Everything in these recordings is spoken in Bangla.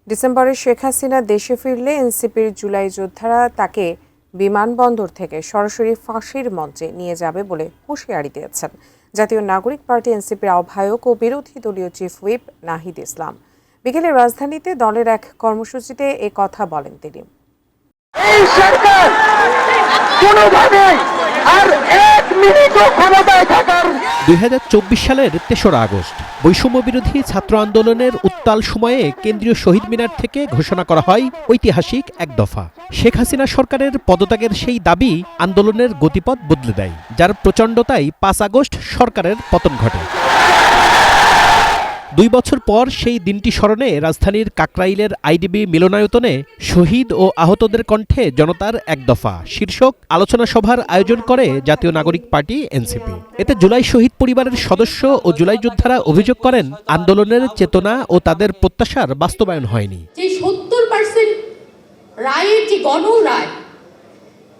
ডিসেম্বরে শেখ হাসিনা দেশে ফিরলে এনসিপির জুলাই যোদ্ধারা তাকে বিমানবন্দর থেকে সরাসরি ফাঁসির মঞ্চে নিয়ে যাবে বলে হুঁশিয়ারি দিয়েছেন জাতীয় নাগরিক পার্টি এনসিপির আহ্বায়ক ও বিরোধী দলীয় চিফ হুইপ নাহিদ ইসলাম। বিকেলে রাজধানীতে দলের এক কর্মসূচিতে এ কথা বলেন তিনি। এই সরকার কোনোভাবেই আর এক মিনিটও ক্ষমতায় থাকার 2024 সালের ৩রা আগস্ট বৈষম্য বিরোধী ছাত্র আন্দোলনের উত্তাল সময়ে কেন্দ্রীয় শহীদ মিনার থেকে ঘোষণা করা হয় ঐতিহাসিক এক দফা। শেখ হাসিনা সরকারের পদত্যাগের সেই দাবি আন্দোলনের গতিপথ বদলে দেয়, যার প্রচণ্ডতায় 5 আগস্ট সরকারের পতন ঘটে। 2 বছর পর সেই দিনটি স্মরণে রাজধানীর কাকরাইলের আইডিবি মিলনায়তনে শহীদ ও আহতদের কণ্ঠে জনতার এক দফা শীর্ষক আলোচনা সভার আয়োজন করে জাতীয় নাগরিক পার্টি এনসিপি। এতে জুলাই শহীদ পরিবারের সদস্য ও জুলাই যোদ্ধারা অভিযোগ করেন আন্দোলনের চেতনা ও তাদের প্রত্যাশার বাস্তবায়ন হয়নি। যে 70% রায়ের যে গণরায়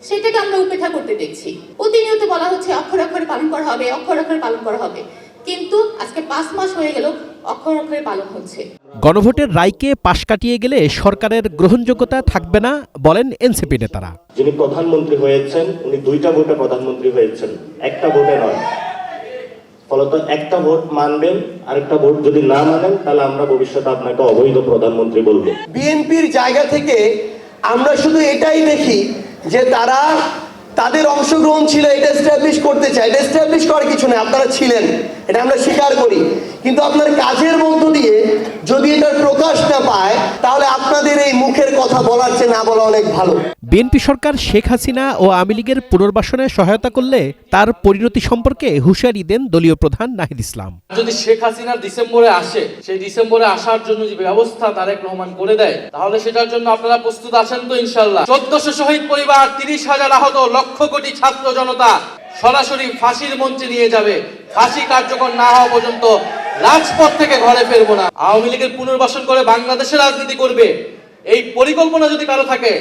সেটাকে আমরা উপেক্ষা করতে দেখছি। প্রতিনিয়ত বলা হচ্ছে অক্ষরে অক্ষরে পালন করা হবে, অক্ষরে অক্ষরে পালন করা হবে, কিন্তু আজকে 5 মাস হয়ে গেল অক্ষরে অক্ষরে পালন হচ্ছে। গণভোটের রায়কে পাশ কাটিয়ে গেলে সরকারের গ্রহণযোগ্যতা থাকবে না বলেন এনসিপি নেতারা। যিনি প্রধানমন্ত্রী হয়েছেন উনি 2টা ভোটে প্রধানমন্ত্রী হয়েছেন, একটা ভোটে নয়। ফলত একটা ভোট মানবেন, আরেকটা ভোট যদি না মানেন তাহলে আমরা ভবিষ্যতে আপনাকে অবৈধ প্রধানমন্ত্রী বলবো। বিএনপির জায়গা থেকে আমরা শুধু এটাই দেখি যে তারা তাদের অংশগ্রহণ ছিল, এটা এস্টাবলিশ করতে চায়। এটা এস্টাবলিশ করার কিছু নেই, আপনারা ছিলেন, এটা আমরা স্বীকার করি, কিন্তু আপনার কাজের মধ্য দিয়ে যদি এটার প্রকাশ না পায় তাহলে আপনাদের এই মুখের কথা বলার চেয়ে না বলা অনেক ভালো। বিএনপি সরকার শেখ হাসিনা ও আওয়ামী লীগের পুনর্বাসনে সহায়তা করলে তার পরিণতি সম্পর্কে হুঁশিয়ারি দেন দলীয় প্রধান নাহিদ ইসলাম। যদি শেখ হাসিনা ডিসেম্বরে আসে, সেই ডিসেম্বরে আসার জন্য যে ব্যবস্থা তারেক রহমান করে দেয়, তাহলে সেটার জন্য আপনারা প্রস্তুত আছেন তো? ইনশাআল্লাহ 1400 শহীদ পরিবার, 30,000 আহত, লক্ষ কোটি ছাত্র জনতা সরাসরি ফাঁসির মঞ্চে নিয়ে যাবে। ফাঁসি কার্যকর না হওয়া পর্যন্ত রাজপথ থেকে ঘরে ফিরবো না। আওয়ামী লীগের পুনর্বাসন করে বাংলাদেশের রাজনীতি করবে, এই পরিকল্পনা যদি কারো থাকে,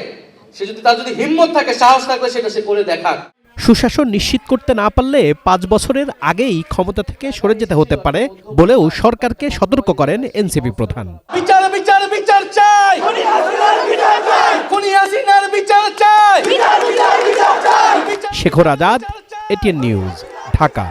তার যদি হিম্মত থাকে, সাহস থাকবে, সেটা সে করে দেখাক। সুশাসন নিশ্চিত করতে না পারলে 5 বছরের আগেই ক্ষমতা থেকে সরে যেতে হতে পারে বলেও সরকারকে সতর্ক করেন এনসিপি প্রধান। বিচার বিচার বিচার চাই, খুনি হাসিনার বিচার চাই। Shekhar Azad, ATN news, Dhaka.